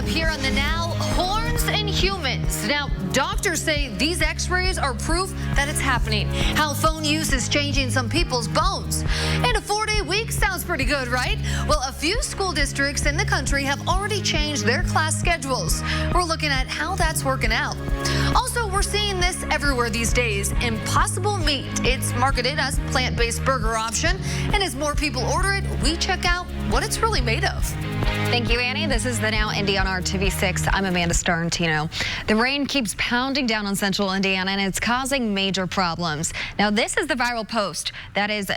up here on the Now, horns and humans. Now, doctors say these x-rays are proof that it's happening. How phone use is changing some people's bones. And a 4-day week sounds pretty good, right? Well, a few school districts in the country have already changed their class schedules. We're looking at how that's working out. Also, we're seeing this everywhere these days. Impossible Meat. It's marketed as a plant-based burger option. And as more people order it, we check out what it's really made of. Thank you, Annie. This is the Now Indy on RTV6. I'm Amanda Starantino. The rain keeps pounding down on central Indiana, and it's causing major problems. Now, this is the viral post that is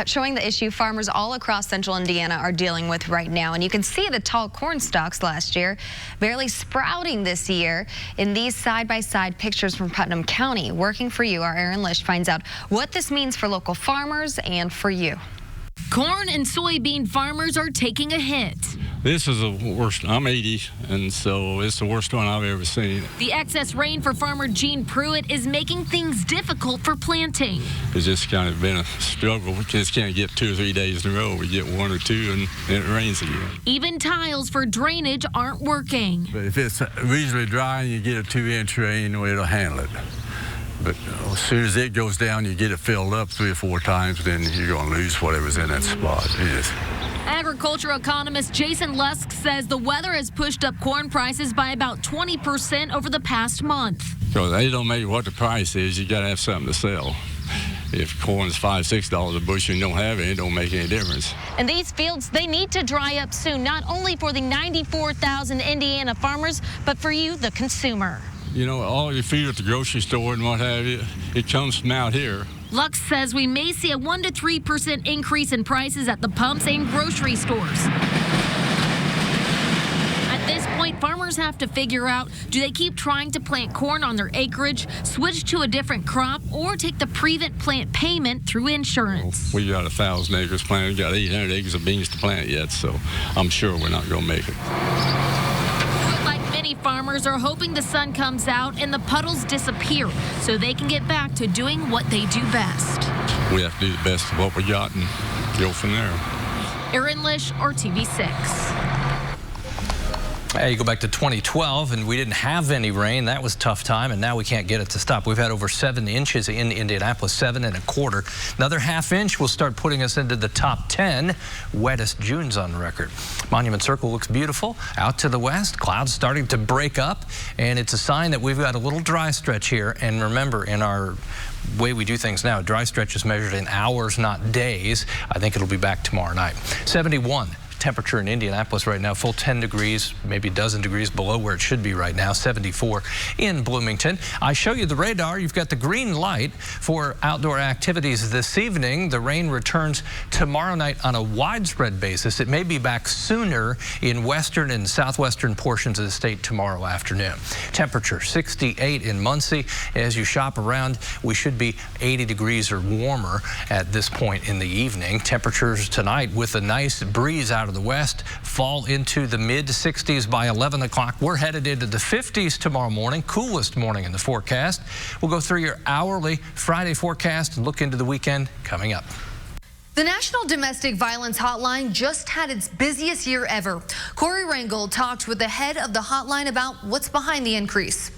showing the issue farmers all across central Indiana are dealing with right now. And you can see the tall corn stalks last year barely sprouting this year in these side-by-side pictures from Putnam County. Working for you, our Aaron Lish finds out what this means for local farmers and for you. Corn and soybean farmers are taking a hit. This is the worst. I'm 80, and so it's the worst one I've ever seen. The excess rain for farmer Gene Pruitt is making things difficult for planting. It's just kind of been a struggle. We just can't get 2 or 3 days in a row. We get 1 or 2, and then it rains again. Even tiles for drainage aren't working. But if it's reasonably dry and you get a 2-inch rain, it'll handle it. But as soon as it goes down, you get it filled up 3 or 4 times, then you're going to lose whatever's in that spot. Agricultural economist Jason Lusk says the weather has pushed up corn prices by about 20% over the past month. So they don't make what the price is. You got to have something to sell. If corn is $5, $6 a bushel and you don't have it, it don't make any difference. And these fields, they need to dry up soon, not only for the 94,000 Indiana farmers, but for you, the consumer. You know, all your food at the grocery store and what have you, it comes from out here. Lux says we may see a 1 to 3% increase in prices at the pumps and grocery stores. At this point, farmers have to figure out, do they keep trying to plant corn on their acreage, switch to a different crop, or take the prevent plant payment through insurance? We got 1,000 acres planted. We got 800 acres of beans to plant yet, so I'm sure we're not going to make it. Farmers are hoping the sun comes out and the puddles disappear so they can get back to doing what they do best. We have to do the best of what we got and go from there. Aaron Lish, RTV6. Hey, you go back to 2012, and we didn't have any rain. That was a tough time, and now we can't get it to stop. We've had over 7 inches in Indianapolis, 7 1/4. Another ½ inch will start putting us into the top 10 wettest Junes on record. Monument Circle looks beautiful. Out to the west, clouds starting to break up, and it's a sign that we've got a little dry stretch here. And remember, in our way we do things now, dry stretch is measured in hours, not days. I think it'll be back tomorrow night. 71. Temperature in Indianapolis right now, full 10 degrees, maybe a dozen degrees below where it should be right now, 74 in Bloomington. I show you the radar. You've got the green light for outdoor activities this evening. The rain returns tomorrow night on a widespread basis. It may be back sooner in western and southwestern portions of the state tomorrow afternoon. Temperature 68 in Muncie. As you shop around, we should be 80 degrees or warmer at this point in the evening. Temperatures tonight with a nice breeze out of the west fall into the mid-60s by 11 o'clock. We're headed into the 50s tomorrow morning, coolest morning in the forecast. We'll go through your hourly Friday forecast and look into the weekend coming up. The National Domestic Violence Hotline just had its busiest year ever. Corey Rangel talked with the head of the hotline about what's behind the increase.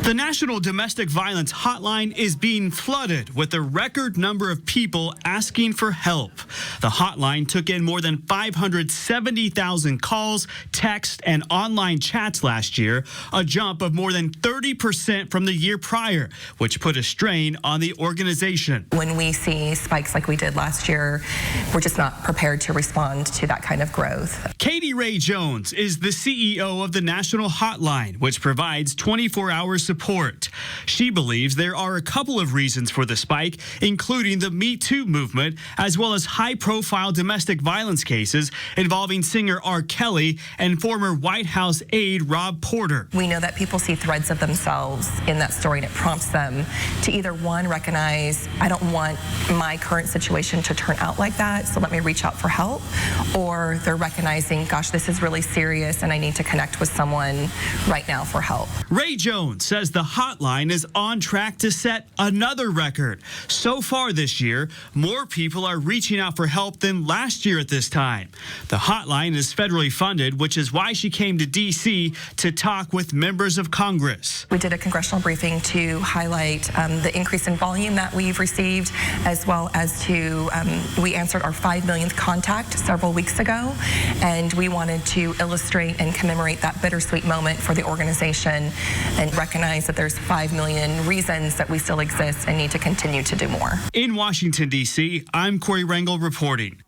The National Domestic Violence Hotline is being flooded with a record number of people asking for help. The hotline took in more than 570,000 calls, texts, and online chats last year, a jump of more than 30% from the year prior, which put a strain on the organization. When we see spikes like we did last year, we're just not prepared to respond to that kind of growth. Katie Ray Jones is the CEO of the National Hotline, which provides 24-hour support. She believes there are a couple of reasons for the spike, including the Me Too movement, as well as high-profile domestic violence cases involving singer R. Kelly and former White House aide Rob Porter. We know that people see threads of themselves in that story, and it prompts them to either, one, recognize, I don't want my current situation to turn out like that, so let me reach out for help, or they're recognizing, gosh, this is really serious and I need to connect with someone right now for help. Ray Jones says says the hotline is on track to set another record. So far this year, more people are reaching out for help than last year at this time. The hotline is federally funded, which is why she came to D.C. to talk with members of Congress. We did a congressional briefing to highlight the increase in volume that we've received, as well as we answered our 5 millionth contact several weeks ago, and we wanted to illustrate and commemorate that bittersweet moment for the organization and recognize that there's 5 million reasons that we still exist and need to continue to do more. In Washington, D.C., I'm Corey Rangel reporting.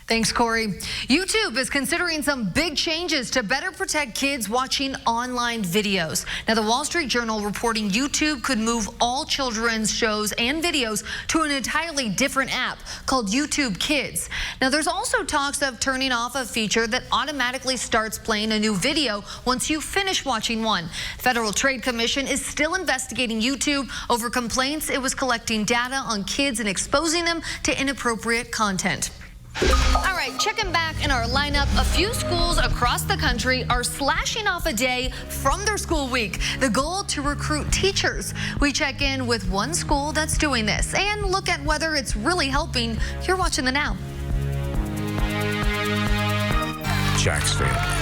Thanks, Corey. YouTube is considering some big changes to better protect kids watching online videos. Now, the Wall Street Journal reporting YouTube could move all children's shows and videos to an entirely different app called YouTube Kids. Now, there's also talks of turning off a feature that automatically starts playing a new video once you finish watching one. Federal Trade Commission is still investigating YouTube over complaints it was collecting data on kids and exposing them to inappropriate content. All right, checking back in our lineup, a few schools across the country are slashing off a day from their school week. The goal to recruit teachers. We check in with one school that's doing this and look at whether it's really helping. You're watching The Now. Jack's family.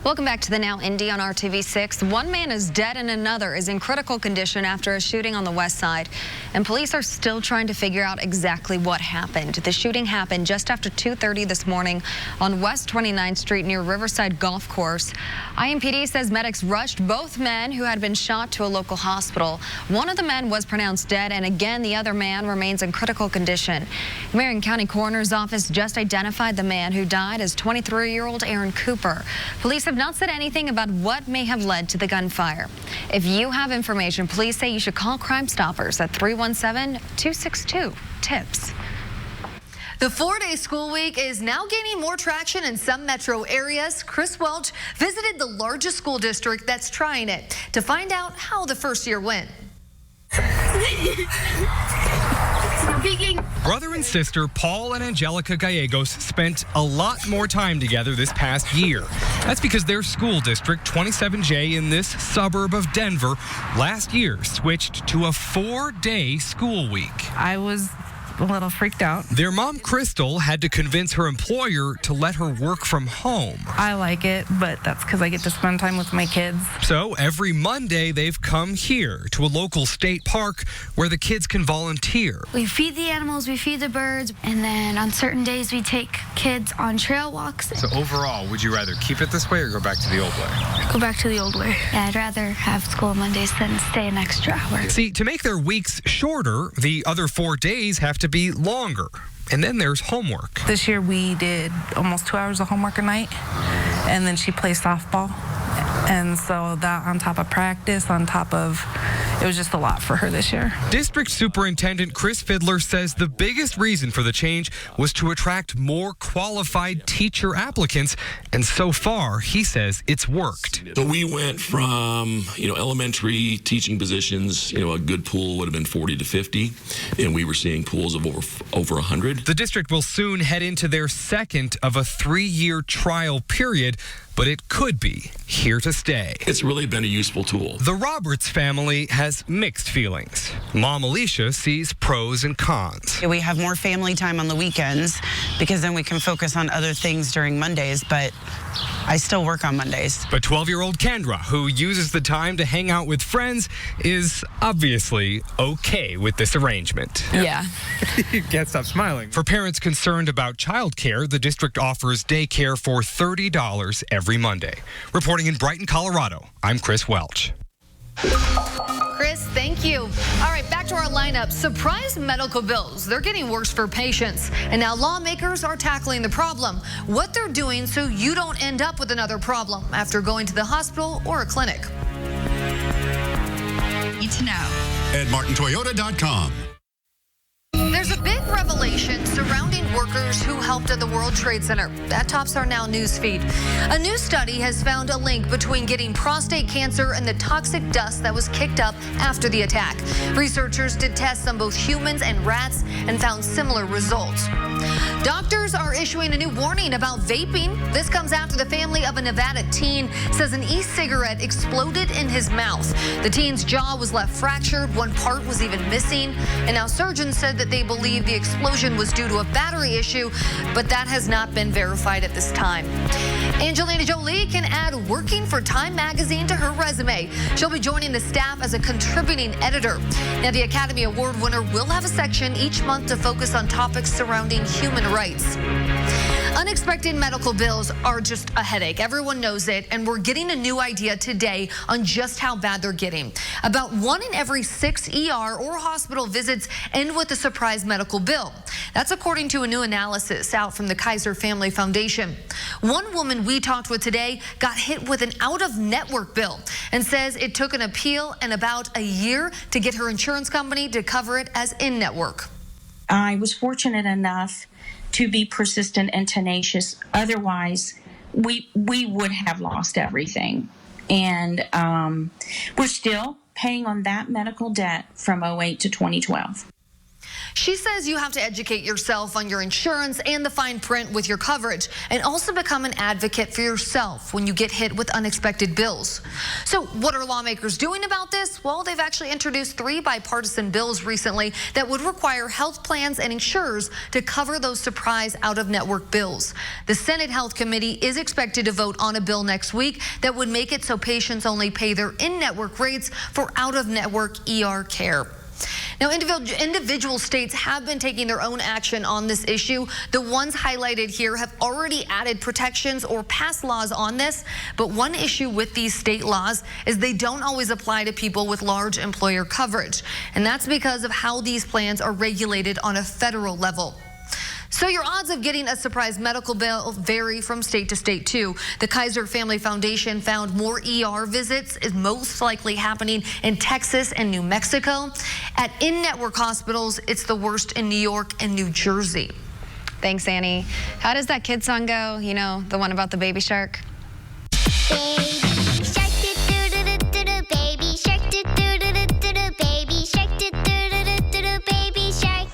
Welcome back to The Now Indy on RTV6. One man is dead and another is in critical condition after a shooting on the west side, and police are still trying to figure out exactly what happened. The shooting happened just after 2:30 this morning on West 29th Street near Riverside Golf Course. IMPD says medics rushed both men who had been shot to a local hospital. One of the men was pronounced dead, and again, the other man remains in critical condition. Marion County Coroner's Office just identified the man who died as 23-year-old Aaron Cooper. Police have not said anything about what may have led to the gunfire. If you have information, police say you should call Crime Stoppers at 317-262-TIPS. The 4-day school week is now gaining more traction in some metro areas. Chris Welch visited the largest school district that's trying it to find out how the first year went. Brother and sister Paul and Angelica Gallegos spent a lot more time together this past year. That's because their school district, 27J in this suburb of Denver, last year switched to a 4-day school week. I was a little freaked out. Their mom, Crystal, had to convince her employer to let her work from home. I like it, but that's because I get to spend time with my kids. So every Monday, they've come here to a local state park where the kids can volunteer. We feed the animals, we feed the birds, and then on certain days we take kids on trail walks. So overall, would you rather keep it this way or go back to the old way? Go back to the old way. Yeah, I'd rather have school Mondays than stay an extra hour. See, to make their weeks shorter, the other 4 days have to be longer. And then there's homework. This year we did almost 2 hours of homework a night, and then she plays softball. And so that on top of practice, it was just a lot for her this year. District Superintendent Chris Fiddler says the biggest reason for the change was to attract more qualified teacher applicants. And so far, he says it's worked. So we went from, elementary teaching positions, a good pool would have been 40 to 50, and we were seeing pools of over 100. The district will soon head into their second of a 3-year trial period, but it could be here to stay. It's really been a useful tool. The Roberts family has mixed feelings. Mom Alicia sees pros and cons. We have more family time on the weekends because then we can focus on other things during Mondays, but I still work on Mondays. But 12-year-old Kendra, who uses the time to hang out with friends, is obviously okay with this arrangement. Yeah. You can't stop smiling. For parents concerned about childcare, the district offers daycare for $30 every Monday. Reporting in Brighton, Colorado, I'm Chris Welch. Chris, thank you. All right, back to our lineup. Surprise medical bills. They're getting worse for patients. And now lawmakers are tackling the problem. What they're doing so you don't end up with another problem after going to the hospital or a clinic. Need to know. At martintoyota.com. There's a big revelation surrounding workers who helped at the World Trade Center. That tops our Now news feed. A new study has found a link between getting prostate cancer and the toxic dust that was kicked up after the attack. Researchers did tests on both humans and rats and found similar results. Doctors are issuing a new warning about vaping. This comes after the family of a Nevada teen says an e-cigarette exploded in his mouth. The teen's jaw was left fractured. One part was even missing. And now surgeons said that they believe the explosion was due to a battery issue, but that has not been verified at this time. Angelina Jolie can add working for Time magazine to her resume. She'll be joining the staff as a contributing editor. Now, the Academy Award winner will have a section each month to focus on topics surrounding human rights. Unexpected medical bills are just a headache. Everyone knows it, and we're getting a new idea today on just how bad they're getting. About 1 in every 6 ER or hospital visits end with a surprise medical bill. That's according to a new analysis out from the Kaiser Family Foundation. One woman we talked with today got hit with an out-of-network bill and says it took an appeal and about a year to get her insurance company to cover it as in-network. I was fortunate enough to be persistent and tenacious. Otherwise, we would have lost everything. And we're still paying on that medical debt from 2008 to 2012. She says you have to educate yourself on your insurance and the fine print with your coverage, and also become an advocate for yourself when you get hit with unexpected bills. So what are lawmakers doing about this? Well, they've actually introduced 3 bipartisan bills recently that would require health plans and insurers to cover those surprise out-of-network bills. The Senate Health Committee is expected to vote on a bill next week that would make it so patients only pay their in-network rates for out-of-network ER care. Now, individual states have been taking their own action on this issue. The ones highlighted here have already added protections or passed laws on this. But one issue with these state laws is they don't always apply to people with large employer coverage. And that's because of how these plans are regulated on a federal level. So your odds of getting a surprise medical bill vary from state to state, too. The Kaiser Family Foundation found more ER visits is most likely happening in Texas and New Mexico. At in-network hospitals, it's the worst in New York and New Jersey. Thanks, Annie. How does that kid song go? You know, the one about the baby shark? Baby shark, do-do-do-do-do-do, baby shark, do-do-do-do-do-do, baby shark, do-do-do-do-do-do, baby shark.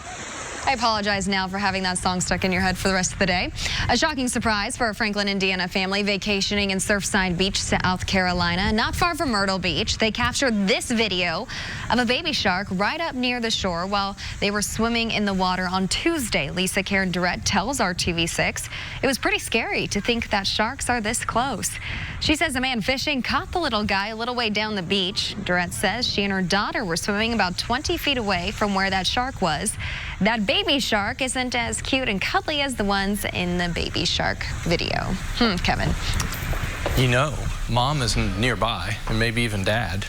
I apologize now for having that song stuck in your head for the rest of the day. A shocking surprise for a Franklin, Indiana family vacationing in Surfside Beach, South Carolina, not far from Myrtle Beach. They captured this video of a baby shark right up near the shore while they were swimming in the water on Tuesday. Lisa Karen Durrett tells RTV6 it was pretty scary to think that sharks are this close. She says a man fishing caught the little guy a little way down the beach. Durrett says she and her daughter were swimming about 20 feet away from where that shark was. That baby shark isn't as cute and cuddly as the ones in the baby shark video. Kevin. You know, mom is nearby, and maybe even dad.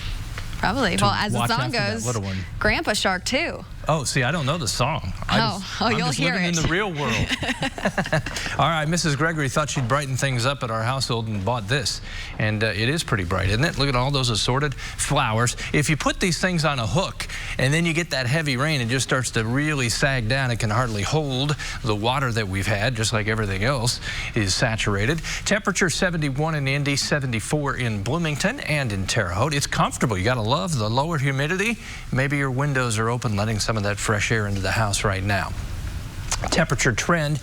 Probably. Well, as the song goes, little one. Grandpa Shark too. Oh, see, I don't know the song. I'm you'll just hear living it in the real world. All right, Mrs. Gregory thought she'd brighten things up at our household and bought this. And it is pretty bright, isn't it? Look at all those assorted flowers. If you put these things on a hook and then you get that heavy rain, it just starts to really sag down. It can hardly hold the water that we've had, just like everything else is saturated. Temperature 71 in Indy, 74 in Bloomington and in Terre Haute. It's comfortable. You got to love the lower humidity. Maybe your windows are open, letting some of that fresh air into the house right now. Temperature trend,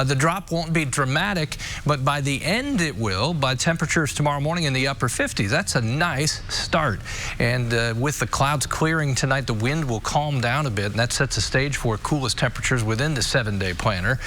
the drop won't be dramatic, but by the end it will. By temperatures tomorrow morning in the upper 50s. That's a nice start. And with the clouds clearing tonight, the wind will calm down a bit, and that sets the stage for coolest temperatures within the 7-day planner.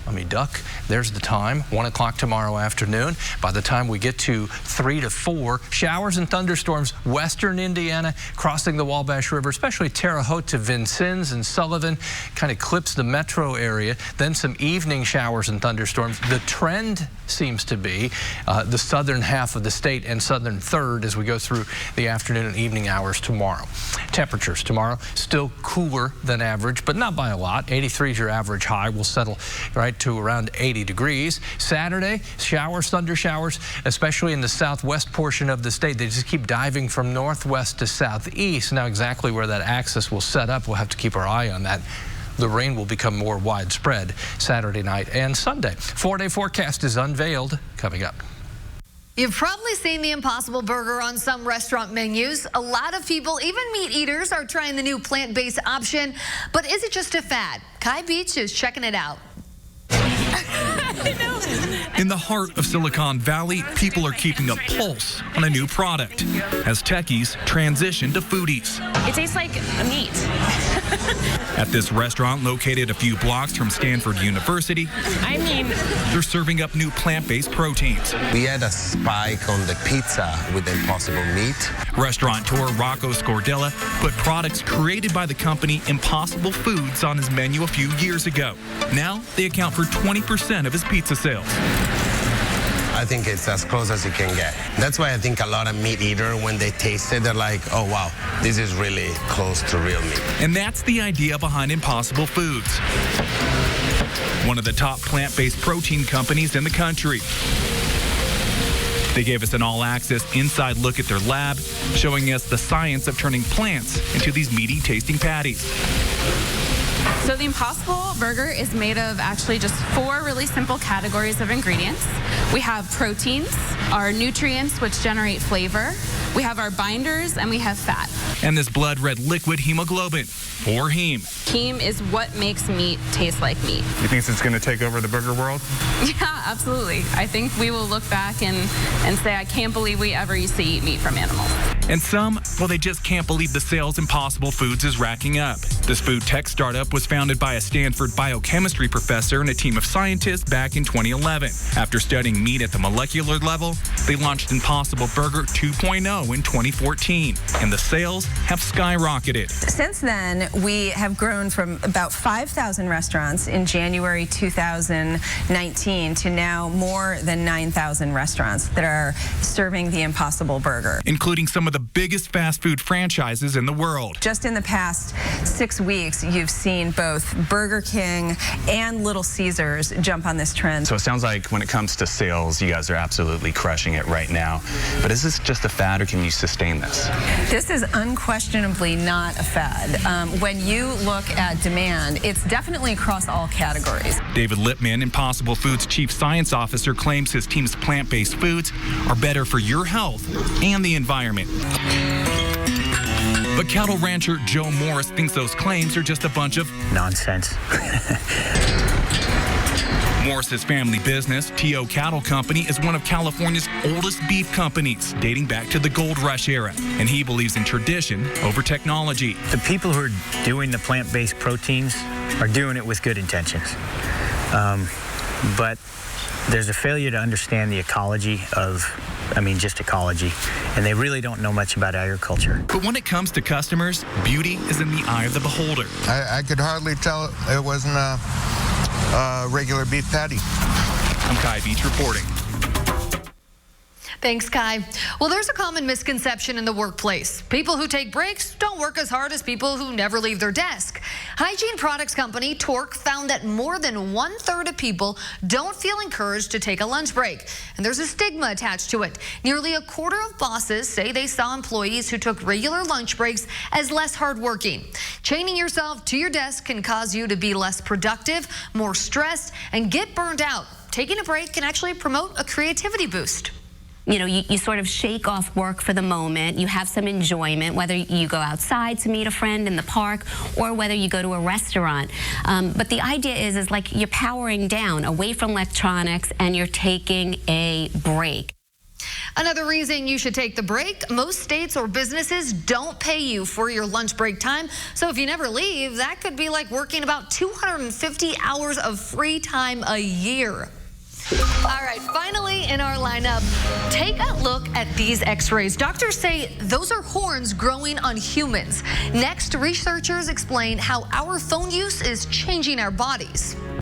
Let me duck. There's the time, 1 o'clock tomorrow afternoon. By the time we get to 3 to 4, showers and thunderstorms western Indiana, crossing the Wabash River, especially Terre Haute to Vincennes and Sullivan, kind of clips the metro area. Then some evening showers and thunderstorms. The trend seems to be the southern half of the state and southern third as we go through the afternoon and evening hours tomorrow. Temperatures tomorrow still cooler than average, but not by a lot. 83 is your average high. Will settle right to around 80 degrees. Saturday, showers, thunder showers, especially in the southwest portion of the state. They just keep diving from northwest to southeast. Now exactly where that axis will set up, we'll have to keep our eye on that. the rain will become more widespread Saturday night and Sunday. 4-day forecast is unveiled coming up. You've probably seen the Impossible Burger on some restaurant menus. A lot of people, even meat eaters, are trying the new plant-based option. But is it just a fad? Kai Beach is checking it out. In the heart of Silicon Valley, people are keeping a pulse on a new product as techies transition to foodies. It tastes like meat. At this restaurant located a few blocks from Stanford University, they're serving up new plant-based proteins. We had a spike on the pizza with Impossible Meat. Restaurateur Rocco Scordella put products created by the company Impossible Foods on his menu a few years ago. Now they account for 20% of his pizza sales. I think it's as close as you can get. That's why I think a lot of meat eaters, when they taste it, they're like, oh, wow, this is really close to real meat. And that's the idea behind Impossible Foods, one of the top plant-based protein companies in the country. They gave us an all-access inside look at their lab, showing us the science of turning plants into these meaty-tasting patties. So the Impossible Burger is made of actually just 4 really simple categories of ingredients. We have proteins, our nutrients, which generate flavor. We have our binders, and we have fat. And this blood red liquid hemoglobin, or heme. Heme is what makes meat taste like meat. You think it's going to take over the burger world? Yeah, absolutely. I think we will look back and say, I can't believe we ever used to eat meat from animals. And some, well, they just can't believe the sales Impossible Foods is racking up. This food tech startup was founded by a Stanford biochemistry professor and a team of scientists back in 2011. After studying meat at the molecular level, they launched Impossible Burger 2.0 in 2014, and the sales have skyrocketed. Since then, we have grown from about 5,000 restaurants in January 2019 to now more than 9,000 restaurants that are serving the Impossible Burger, including some of the biggest fast food franchises in the world. Just in the past 6 weeks, you've seen both Burger King and Little Caesars jump on this trend. So it sounds like when it comes to sales, you guys are absolutely crushing it right now. But is this just a fad, or can you sustain this? This is unquestionably not a fad. When you look at demand, it's definitely across all categories. David Lippman, Impossible Foods Chief Science Officer, claims his team's plant-based foods are better for your health and the environment. But cattle rancher Joe Morris thinks those claims are just a bunch of nonsense. Morris's family business, T.O. Cattle Company, is one of California's oldest beef companies, dating back to the gold rush era. And he believes in tradition over technology. The people who are doing the plant-based proteins are doing it with good intentions. But there's a failure to understand the ecology of, just ecology, and they really don't know much about agriculture. But when it comes to customers, beauty is in the eye of the beholder. I could hardly tell it wasn't a regular beef patty. I'm Kai Beach reporting. Thanks, Kai. Well, there's a common misconception in the workplace. People who take breaks don't work as hard as people who never leave their desk. Hygiene products company Torque found that more than 1/3 of people don't feel encouraged to take a lunch break. And there's a stigma attached to it. Nearly 1/4 of bosses say they saw employees who took regular lunch breaks as less hardworking. Chaining yourself to your desk can cause you to be less productive, more stressed, and get burned out. Taking a break can actually promote a creativity boost. You sort of shake off work for the moment. You have some enjoyment, whether you go outside to meet a friend in the park or whether you go to a restaurant. But the idea is like you're powering down away from electronics and you're taking a break. Another reason you should take the break, most states or businesses don't pay you for your lunch break time. So if you never leave, that could be like working about 250 hours of free time a year. All right, finally in our lineup, take a look at these x-rays. Doctors say those are horns growing on humans. Next, researchers explain how our phone use is changing our bodies.